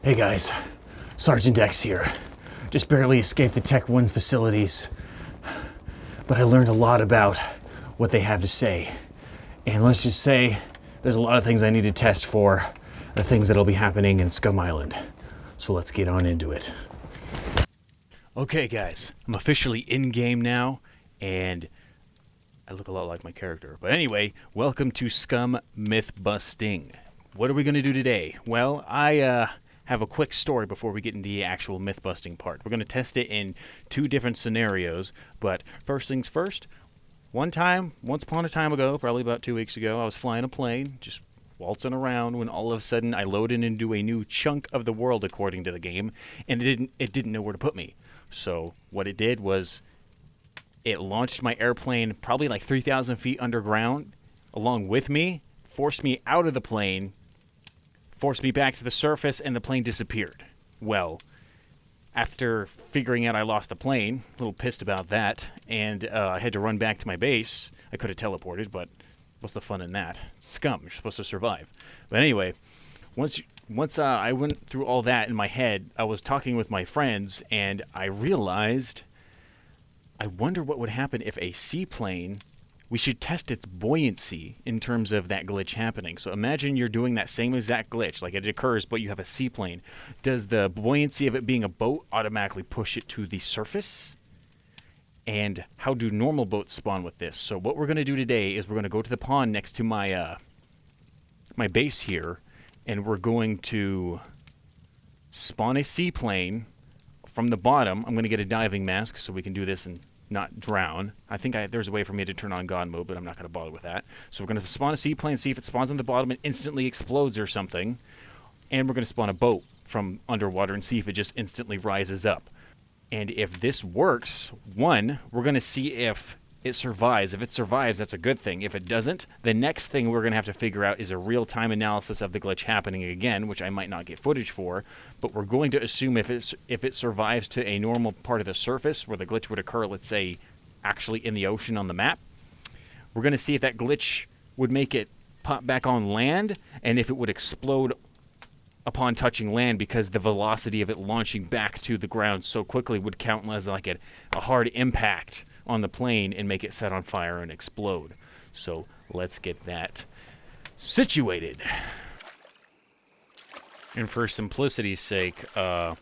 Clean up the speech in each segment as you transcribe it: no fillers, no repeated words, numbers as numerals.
Hey guys, Sergeant X here. Just barely escaped the Tech 1 facilities, but I learned a lot about what they have to say. And let's just say there's a lot of things I need to test for, the things that'll be happening in Scum Island. So let's get on into it. Okay guys, I'm officially in-game now, and I look a lot like my character. But anyway, welcome to SCUM Mythbusting. What are we going to do today? Well, I have a quick story before we get into the actual myth-busting part. We're going to test it in two different scenarios, but first things first, once upon a time ago, probably about 2 weeks ago, I was flying a plane, just waltzing around, when all of a sudden I loaded into a new chunk of the world according to the game, and it didn't know where to put me. So what it did was it launched my airplane probably like 3,000 feet underground along with me, forced me out of the plane, forced me back to the surface, and the plane disappeared. Well, after figuring out I lost the plane, a little pissed about that, and I had to run back to my base. I could have teleported, but what's the fun in that? It's scum. You're supposed to survive. But anyway, once I went through all that in my head, I was talking with my friends, and I realized, I wonder what would happen if a seaplane, we should test its buoyancy in terms of that glitch happening. So imagine you're doing that same exact glitch, like it occurs, but you have a seaplane. Does the buoyancy of it being a boat automatically push it to the surface? And how do normal boats spawn with this? So what we're going to do today is we're going to go to the pond next to my my base here, and we're going to spawn a seaplane from the bottom. I'm going to get a diving mask so we can do this and not drown. I think there's a way for me to turn on God mode, but I'm not going to bother with that. So we're going to spawn a seaplane, see if it spawns on the bottom and instantly explodes or something. And we're going to spawn a boat from underwater and see if it just instantly rises up. And if this works, one, we're going to see if it survives. If it survives, that's a good thing. If it doesn't, the next thing we're going to have to figure out is a real-time analysis of the glitch happening again, which I might not get footage for, but we're going to assume if it survives to a normal part of the surface where the glitch would occur, let's say, actually in the ocean on the map, we're going to see if that glitch would make it pop back on land, and if it would explode upon touching land, because the velocity of it launching back to the ground so quickly would count as like a hard impact on the plane and make it set on fire and explode. So let's get that situated. And for simplicity's sake, I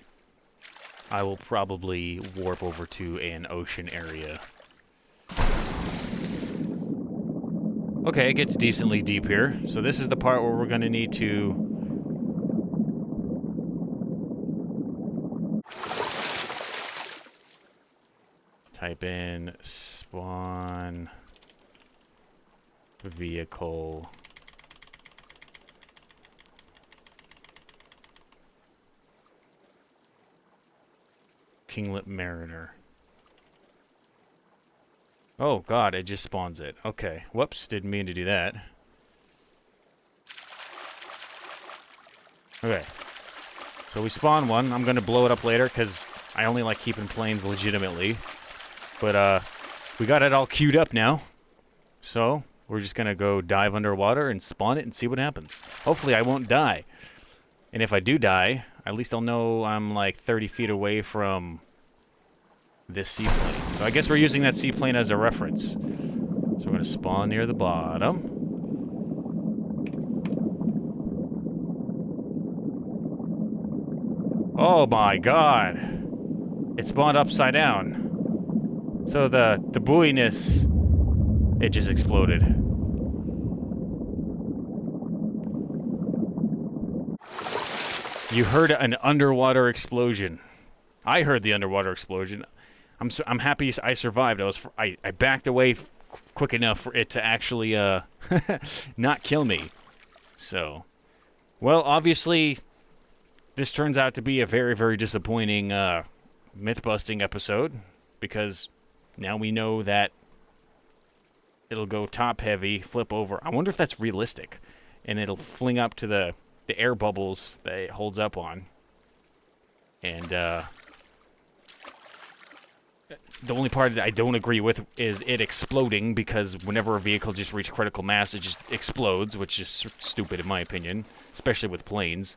will probably warp over to an ocean area. Okay, it gets decently deep here. So this is the part where we're going to need to type in spawn vehicle Kinglet Mariner. Oh god, it just spawns it. Okay, whoops, didn't mean to do that. Okay, so we spawn one. I'm gonna blow it up later because I only like keeping planes legitimately. But we got it all queued up now, so we're just going to go dive underwater and spawn it and see what happens. Hopefully I won't die. And if I do die, at least I'll know I'm like 30 feet away from this seaplane. So I guess we're using that seaplane as a reference. So we're going to spawn near the bottom. Oh my god! It spawned upside down. So the buoyness, it just exploded. You heard an underwater explosion. I heard the underwater explosion. I'm happy I survived. I backed away quick enough for it to actually not kill me. So, well, obviously, this turns out to be a very, very disappointing myth-busting episode, because now we know that it'll go top-heavy, flip over. I wonder if that's realistic. And it'll fling up to the air bubbles that it holds up on. And the only part that I don't agree with is it exploding, because whenever a vehicle just reaches critical mass, it just explodes, which is stupid in my opinion, especially with planes.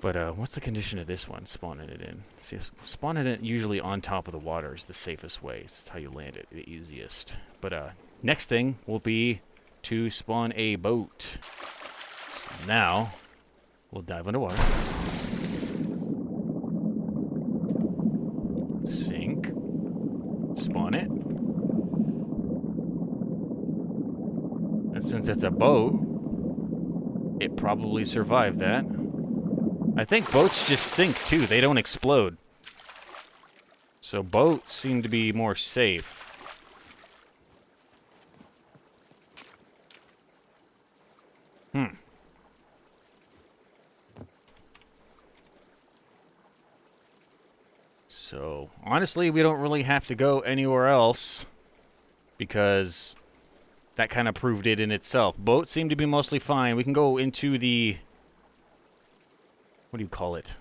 But what's the condition of this one? Spawning it in. See, spawning it usually on top of the water is the safest way. It's how you land it the easiest. But next thing will be to spawn a boat. So now, we'll dive underwater. Sink. Spawn it. And since it's a boat, it probably survived that. I think boats just sink too, they don't explode. So boats seem to be more safe. So, honestly, we don't really have to go anywhere else because that kind of proved it in itself. Boats seem to be mostly fine. We can go into the... what do you call it?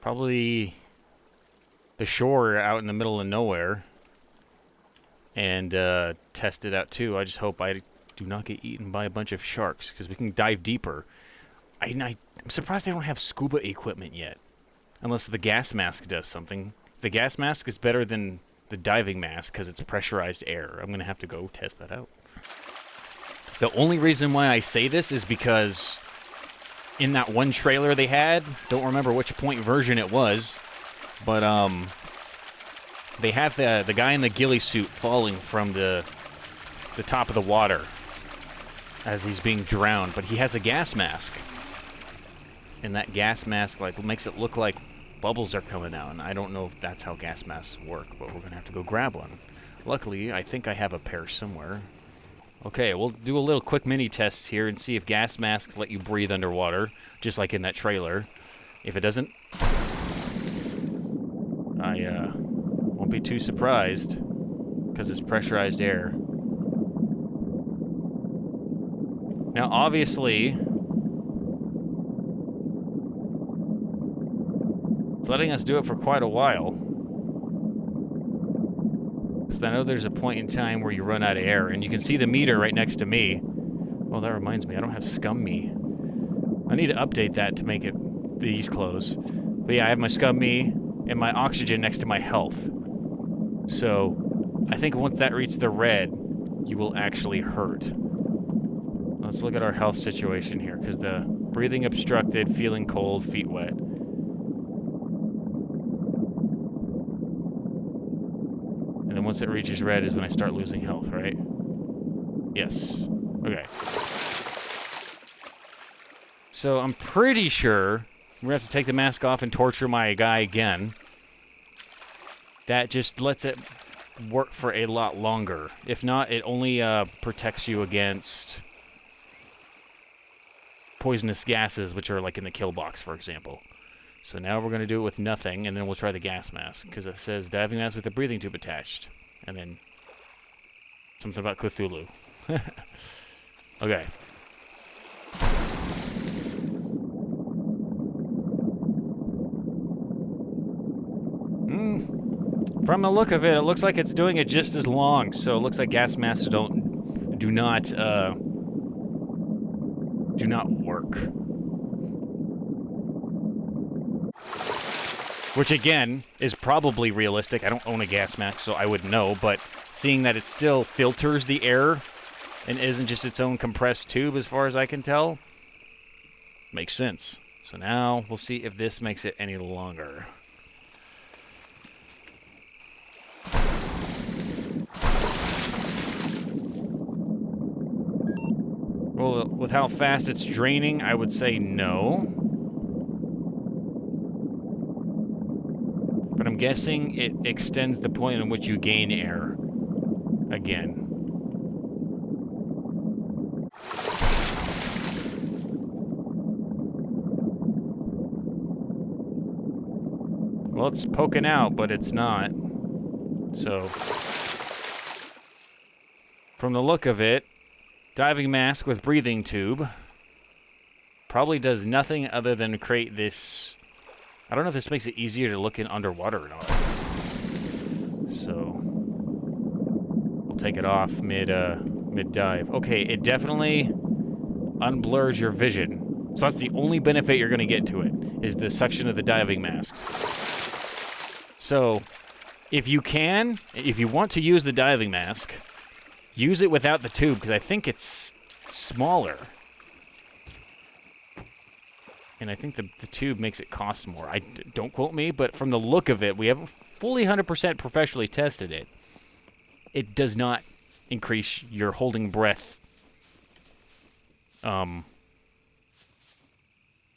Probably the shore out in the middle of nowhere and test it out too. I just hope I do not get eaten by a bunch of sharks because we can dive deeper. I'm surprised they don't have scuba equipment yet. Unless the gas mask does something. The gas mask is better than the diving mask because it's pressurized air. I'm going to have to go test that out. The only reason why I say this is because in that one trailer they had, don't remember which point version it was, but they have the guy in the ghillie suit falling from the top of the water as he's being drowned, but he has a gas mask. And that gas mask like makes it look like bubbles are coming out, and I don't know if that's how gas masks work, but we're gonna have to go grab one. Luckily, I think I have a pair somewhere. Okay, we'll do a little quick mini test here and see if gas masks let you breathe underwater, just like in that trailer. If it doesn't, I won't be too surprised because it's pressurized air. Now, obviously, it's letting us do it for quite a while. Because I know there's a point in time where you run out of air, and you can see the meter right next to me. Oh, that reminds me, I don't have SCUM Me. I need to update that to make it these close. But yeah, I have my SCUM Me and my oxygen next to my health. So I think once that reaches the red, you will actually hurt. Let's look at our health situation here, because the breathing obstructed, feeling cold, feet wet. And then once it reaches red is when I start losing health, right? Yes. Okay. So I'm pretty sure we're going to have to take the mask off and torture my guy again. That just lets it work for a lot longer. If not, it only protects you against poisonous gases, which are like in the kill box, for example. So now we're going to do it with nothing, and then we'll try the gas mask, because it says diving mask with a breathing tube attached. And then something about Cthulhu. Okay. From the look of it, it looks like it's doing it just as long. So it looks like gas masks do not work. Which again is probably realistic. I don't own a gas mask, so I would know. But seeing that it still filters the air and isn't just its own compressed tube, as far as I can tell, makes sense. So now we'll see if this makes it any longer. Well, with how fast it's draining, I would say no. But I'm guessing it extends the point in which you gain air again. Well, it's poking out, but it's not. So, from the look of it, diving mask with breathing tube probably does nothing other than create this. I don't know if this makes it easier to look in underwater or not. So we'll take it off mid dive. Okay, it definitely unblurs your vision. So that's the only benefit you're going to get to it, is the suction of the diving mask. So if you want to use the diving mask, use it without the tube, because I think it's smaller. And I think the tube makes it cost more. Don't quote me, but from the look of it, we haven't fully 100% professionally tested it. It does not increase your holding breath.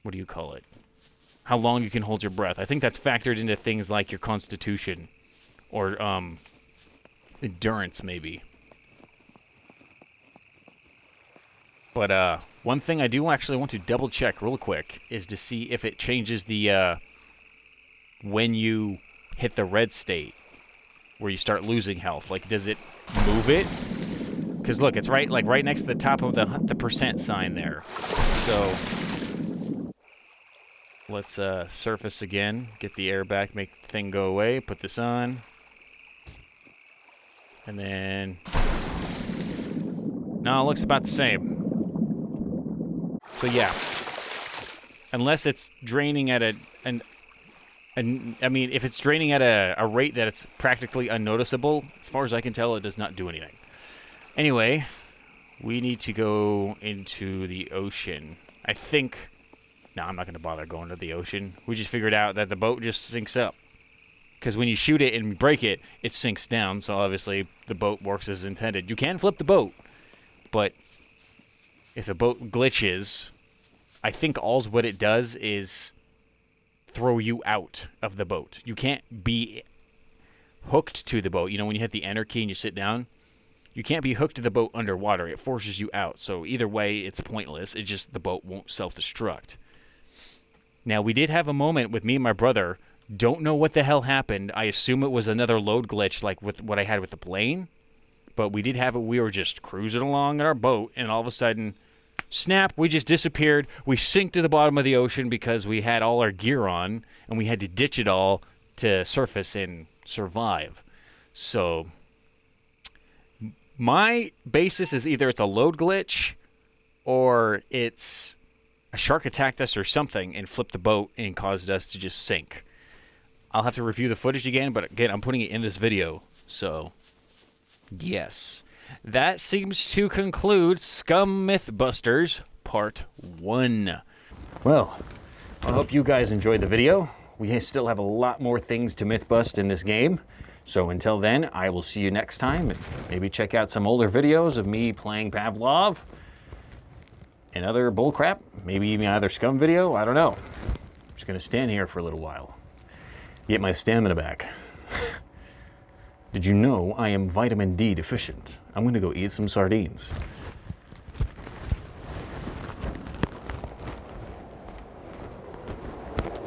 What do you call it? How long you can hold your breath. I think that's factored into things like your constitution or endurance, maybe. But one thing I do actually want to double check real quick is to see if it changes the when you hit the red state where you start losing health. Like, does it move it? Because look, it's right next to the top of the percent sign there. So let's surface again, get the air back, make the thing go away, put this on, and then no, it looks about the same. So yeah, unless it's draining at if it's draining at a rate that it's practically unnoticeable, as far as I can tell, it does not do anything. Anyway, we need to go into the ocean. I think, no, I'm not going to bother going to the ocean. We just figured out that the boat just sinks up. Because when you shoot it and break it, it sinks down, so obviously the boat works as intended. You can flip the boat, but if the boat glitches, I think what it does is throw you out of the boat. You can't be hooked to the boat. You know, when you hit the enter key and you sit down, you can't be hooked to the boat underwater. It forces you out. So either way, it's pointless. It's just the boat won't self-destruct. Now, we did have a moment with me and my brother. Don't know what the hell happened. I assume it was another load glitch like with what I had with the plane. But we did have it. We were just cruising along in our boat, and all of a sudden, snap, we just disappeared. We sank to the bottom of the ocean because we had all our gear on, and we had to ditch it all to surface and survive. So my basis is either it's a load glitch or it's a shark attacked us or something and flipped the boat and caused us to just sink. I'll have to review the footage again, but again, I'm putting it in this video. So, yes. That seems to conclude SCUM Mythbusters Part 1. Well, I hope you guys enjoyed the video. We still have a lot more things to mythbust in this game. So until then, I will see you next time. Maybe check out some older videos of me playing Pavlov and other bullcrap. Maybe even another SCUM video. I don't know. I'm just going to stand here for a little while. Get my stamina back. Did you know I am vitamin D deficient? I'm going to go eat some sardines.